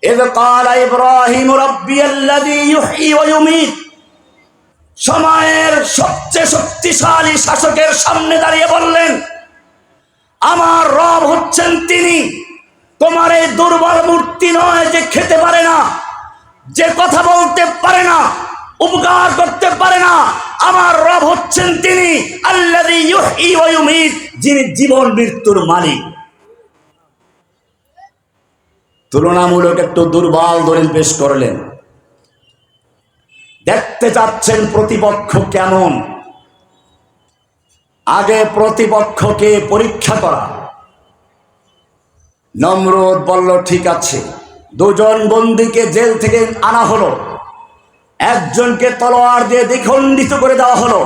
ইয ক্বালা ইব্রাহিম রাব্বিয়াল্লাযী ইউহয়ী ওয়া ইউমীত, সময়ের সবচেয়ে শক্তিশালী শাসকের সামনে দাঁড়িয়ে বললেন, আমার রব হচ্ছেন তিনি। তোমার এই দুর্বল মূর্তি নয় যে খেতে পারে না, যে কথা বলতে পারে না, উপকার করতে পারে না। আমার রব হচ্ছেন তিনি আল্লাযী ইউহয়ী ওয়া ইউমীত, যিনি জীবন মৃত্যুর মালিক। তুলনামূলক একটু দুর্বল দলিল পেশ করলেন। দেখতে চাচ্ছেন প্রতিপক্ষ কেমন, আগে প্রতিপক্ষকে পরীক্ষা করা। নমরুদ বলল, ঠিক আছে। দুজন বন্দীকে জেল থেকে আনা হলো, একজনকে তলোয়ার দিয়ে দ্বিখণ্ডিত করে দেওয়া হলো,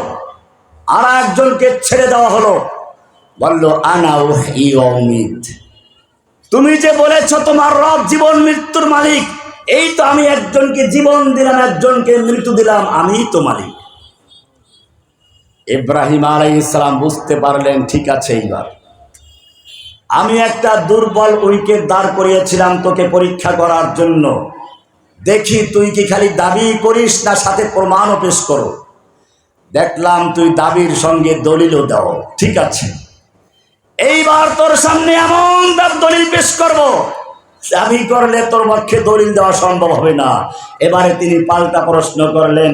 আর একজনকে ছেড়ে দেওয়া হলো। বলল, আনা উহয়ী ওয়া উমীত, তুমি যে বলেছ তোমার রব জীবন মৃত্যুর মালিক, এই তো আমি একজনকে জীবন দিলাম, একজনকে মৃত্যু দিলাম, আমিই তো মালিক। ইব্রাহিম আলাইহিস সালাম বুঝতে পারলেন, ঠিক আছে, এইবার আমি একটা দুর্বল উইকেট দাঁড় করিয়েছিলাম তোকে পরীক্ষা করার জন্য। দেখি তুই কি খালি দাবি করিস না সাথে প্রমাণও পেশ করো। দেখলাম তুই দাবির সঙ্গে দলিলও দাও, ঠিক আছে, এইবার তোর সামনে এমন দলিল পেশ করব, দাবি করলে তোর পক্ষে দলিল দেওয়া সম্ভব হবে না। এবারে তিনি পাল্টা প্রশ্ন করলেন,